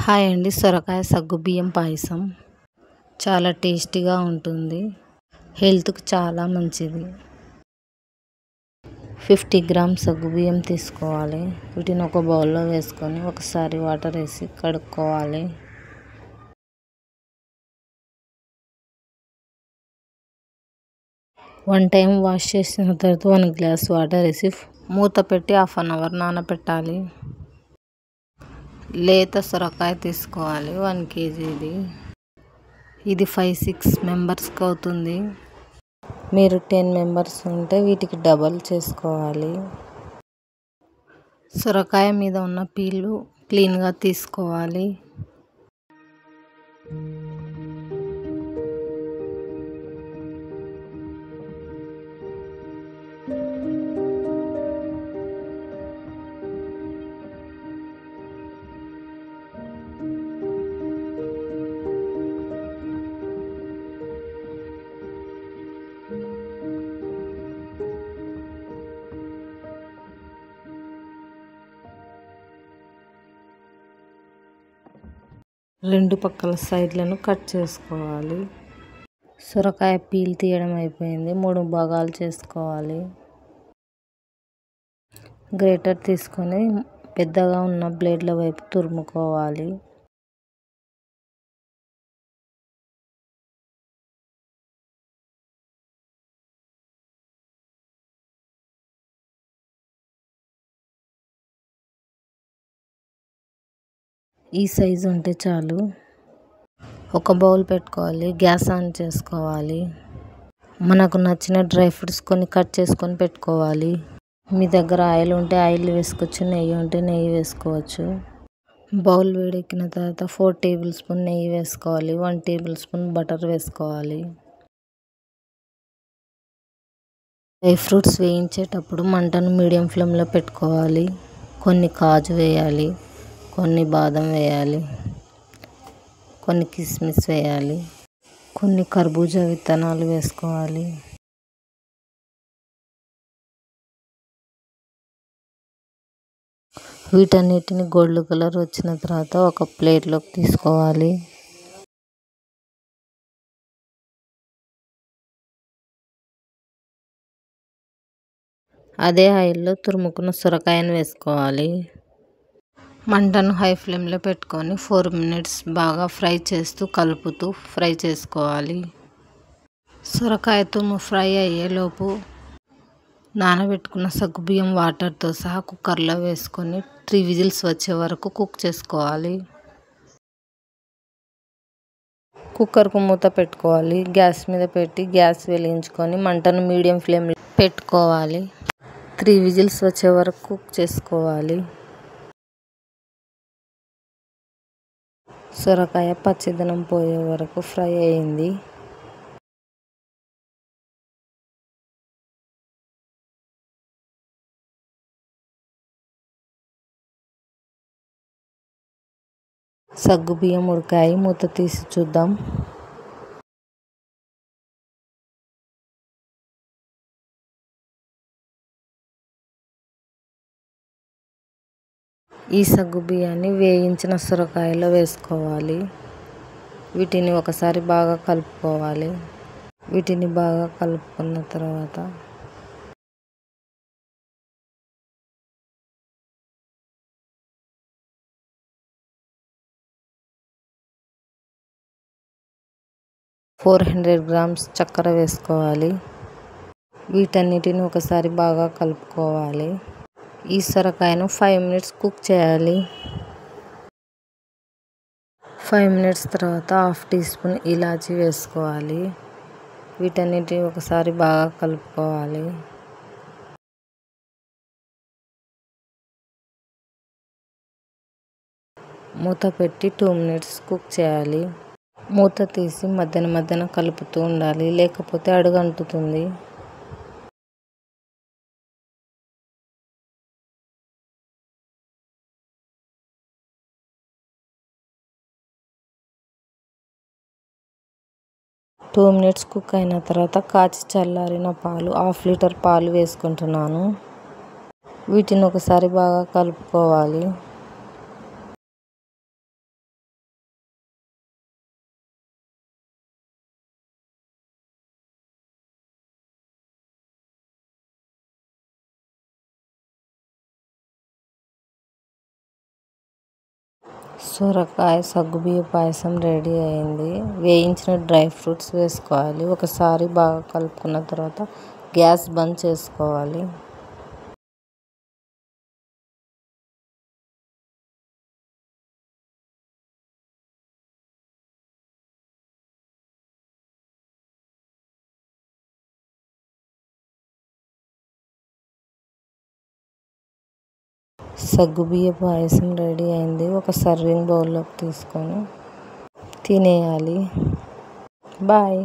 Hi అండి. సొరకాయ సగ్గుబియ్యం పాయసం చాలా టేస్టీగా ఉంటుంది. హెల్త్కి చాలా మంచిది. 50 గ్రామ్స్ సగ్గుబియ్యం తీసుకోవాలి. వీటిని ఒక బౌల్లో వేసుకొని ఒకసారి వాటర్ వేసి కడుక్కోవాలి. వన్ టైం వాష్ చేసిన తర్వాత 1 గ్లాస్ వాటర్ వేసి మూత పెట్టి 1/2 అవర్ నానబెట్టాలి. లేత సొరకాయ తీసుకోవాలి. 1 kg ఇది 5-6 మెంబర్స్కి అవుతుంది. మీరు 10 మెంబర్స్ ఉంటే వీటికి డబల్ చేసుకోవాలి. సొరకాయ మీద ఉన్న పీళ్ళు క్లీన్గా తీసుకోవాలి. రెండు పక్కల సైడ్లను కట్ చేసుకోవాలి. సొరకాయ పీల్ తీయడం అయిపోయింది. 3 భాగాలు చేసుకోవాలి. గ్రేటర్ తీసుకొని పెద్దగా ఉన్న బ్లేడ్ల వైపు తురుముకోవాలి. ఈ సైజు ఉంటే చాలు. ఒక బౌల్ పెట్టుకోవాలి. గ్యాస్ ఆన్ చేసుకోవాలి. మనకు నచ్చిన డ్రై ఫ్రూట్స్ కొన్ని కట్ చేసుకొని పెట్టుకోవాలి. మీ దగ్గర ఆయిల్ ఉంటే ఆయిల్ వేసుకోవచ్చు, నెయ్యి ఉంటే నెయ్యి వేసుకోవచ్చు. బౌల్ వేడెక్కిన తర్వాత 4 టేబుల్ స్పూన్ నెయ్యి వేసుకోవాలి. 1 టేబుల్ స్పూన్ బటర్ వేసుకోవాలి. డ్రై ఫ్రూట్స్ వేయించేటప్పుడు మంటను మీడియం ఫ్లేమ్లో పెట్టుకోవాలి. కొన్ని కాజు వేయాలి, కొన్ని బాదం వేయాలి, కొన్ని కిస్మిస్ వేయాలి, కొన్ని కర్బూజా విత్తనాలు వేసుకోవాలి. వీటన్నిటిని గోల్డ్ కలర్ వచ్చిన తర్వాత ఒక ప్లేట్లోకి తీసుకోవాలి. అదే ఆయిల్లో తురుముకున్న సొరకాయను వేసుకోవాలి. మంటను హై ఫ్లేమ్లో పెట్టుకొని 4 మినిట్స్ బాగా ఫ్రై చేస్తూ కలుపుతూ ఫ్రై చేసుకోవాలి. సొరకాయ తురుము ఫ్రై అయ్యేలోపు నానబెట్టుకున్న సగ్గుబియ్యం వాటర్తో సహా కుక్కర్లో వేసుకొని 3 విజిల్స్ వచ్చే వరకు కుక్ చేసుకోవాలి. కుక్కర్కు మూత పెట్టుకోవాలి. గ్యాస్ మీద పెట్టి గ్యాస్ వెలిగించుకొని మంటను మీడియం ఫ్లేమ్లో పెట్టుకోవాలి. 3 విజిల్స్ వచ్చే వరకు కుక్ చేసుకోవాలి. సొరకాయ పచ్చిదనం పోయే వరకు ఫ్రై అయింది. సగ్గుబియ్యం ఉడికాయి. మూత తీసి చూద్దాం. ఈ సగ్గుబియ్యాన్ని వేయించిన సొరకాయలో వేసుకోవాలి. వీటిని ఒకసారి బాగా కలుపుకోవాలి. వీటిని బాగా కలుపుకున్న తర్వాత $400 గ్రామ్స్ చక్కెర వేసుకోవాలి. వీటన్నిటిని ఒకసారి బాగా కలుపుకోవాలి. ఈ సొరకాయను 5 మినిట్స్ కుక్ చేయాలి. 5 మినిట్స్ తర్వాత 1/2 టీ స్పూన్ ఇలాచీ వేసుకోవాలి. వీటన్నిటిని ఒకసారి బాగా కలుపుకోవాలి. మూత పెట్టి 2 మినిట్స్ కుక్ చేయాలి. మూత తీసి మధ్యన కలుపుతూ ఉండాలి, లేకపోతే అడుగంటుతుంది. టూ మినిట్స్ కుక్ అయిన తర్వాత కాచి చల్లారిన పాలు 1/2 లీటర్ పాలు వేసుకుంటున్నాను. వీటిని ఒకసారి బాగా కలుపుకోవాలి. సొరకాయ సగ్గుబియ్య పాయసం రెడీ అయింది. వేయించిన డ్రై ఫ్రూట్స్ వేసుకోవాలి. ఒకసారి బాగా కలుపుకున్న తర్వాత గ్యాస్ బంద్ చేసుకోవాలి. సగ్గుబియ్య పాయసం రెడీ అయింది. ఒక సర్వింగ్ బౌల్లోకి తీసుకొని తినేయాలి. బాయ్.